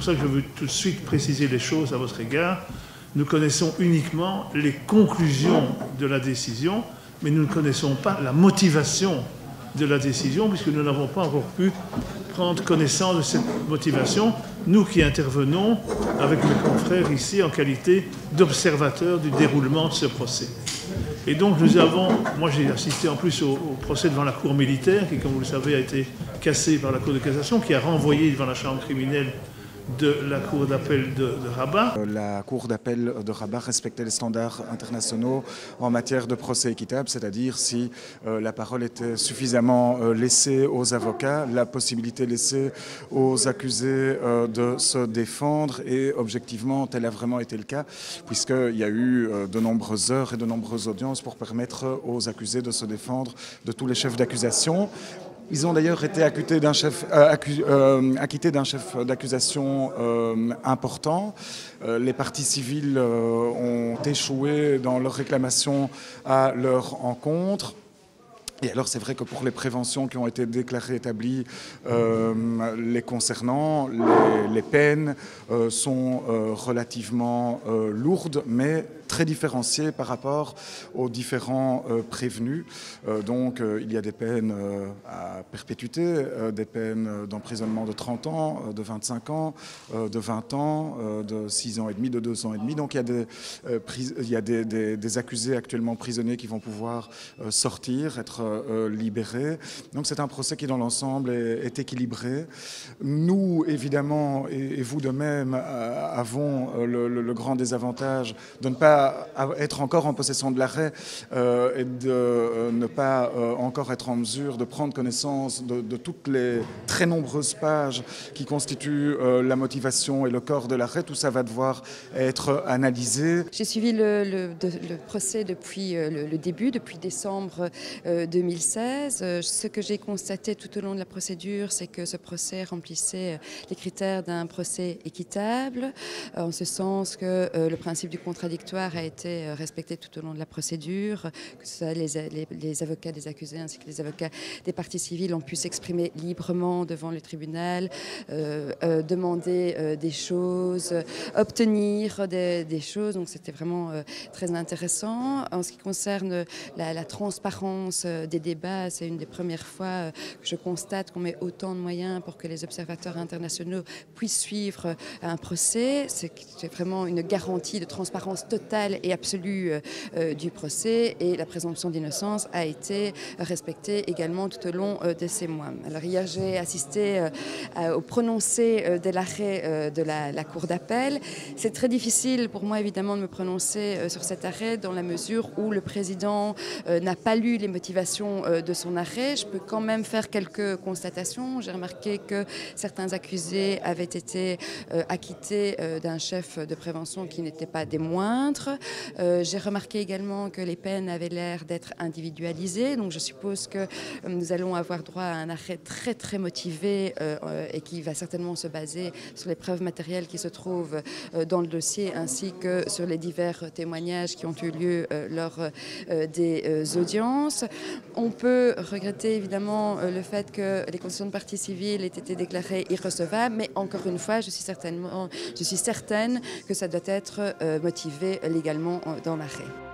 pour ça que je veux tout de suite préciser les choses à votre égard. Nous connaissons uniquement les conclusions de la décision, mais nous ne connaissons pas la motivation de la décision, puisque nous n'avons pas encore pu prendre connaissance de cette motivation, nous qui intervenons avec mes confrères ici en qualité d'observateurs du déroulement de ce procès. Et donc moi j'ai assisté en plus au procès devant la cour militaire, qui comme vous le savez a été cassé par la cour de cassation, qui a renvoyé devant la chambre criminelle de la Cour d'appel de Rabat. La Cour d'appel de Rabat respectait les standards internationaux en matière de procès équitable, c'est-à-dire si la parole était suffisamment laissée aux avocats, la possibilité laissée aux accusés de se défendre, et objectivement tel a vraiment été le cas, puisqu'il y a eu de nombreuses heures et de nombreuses audiences pour permettre aux accusés de se défendre de tous les chefs d'accusation. Ils ont d'ailleurs été acquittés d'un chef d'accusation important. Les parties civiles ont échoué dans leur réclamation à leur encontre. Et alors c'est vrai que pour les préventions qui ont été déclarées établies les concernant, les peines sont relativement lourdes, mais très différenciées par rapport aux différents prévenus. Donc il y a des peines à perpétuité, des peines d'emprisonnement de 30 ans, de 25 ans, de 20 ans, de 6 ans et demi, de 2 ans et demi. Donc il y a des accusés actuellement prisonniers qui vont pouvoir sortir, être libérés. Donc c'est un procès qui dans l'ensemble est équilibré. Nous évidemment, et vous de même, avons le grand désavantage de ne pas être encore en possession de l'arrêt et de ne pas encore être en mesure de prendre connaissance de toutes les très nombreuses pages qui constituent la motivation et le corps de l'arrêt. Tout ça va devoir être analysé. J'ai suivi le procès depuis le début, depuis décembre 2016. Ce que j'ai constaté tout au long de la procédure, c'est que ce procès remplissait les critères d'un procès équitable, en ce sens que le principe du contradictoire a été respecté tout au long de la procédure, que ce soit les avocats des accusés ainsi que les avocats des parties civiles ont pu s'exprimer librement devant le tribunal, demander des choses, obtenir des choses. Donc c'était vraiment très intéressant. En ce qui concerne la transparence des débats, c'est une des premières fois que je constate qu'on met autant de moyens pour que les observateurs internationaux puissent suivre un procès. C'est vraiment une garantie de transparence totale et absolue du procès, et la présomption d'innocence a été respectée également tout au long de ces mois. Alors hier j'ai assisté au prononcé de l'arrêt de la Cour d'appel. C'est très difficile pour moi évidemment de me prononcer sur cet arrêt dans la mesure où le président n'a pas lu les motivations de son arrêt. Je peux quand même faire quelques constatations. J'ai remarqué que certains accusés avaient été acquittés d'un chef de prévention qui n'était pas des moindres. J'ai remarqué également que les peines avaient l'air d'être individualisées, donc je suppose que nous allons avoir droit à un arrêt très très motivé et qui va certainement se baser sur les preuves matérielles qui se trouvent dans le dossier ainsi que sur les divers témoignages qui ont eu lieu lors des audiences. On peut regretter évidemment le fait que les conditions de partie civile aient été déclarées irrecevables, mais encore une fois, je suis certaine que ça doit être motivé légalement dans l'arrêt.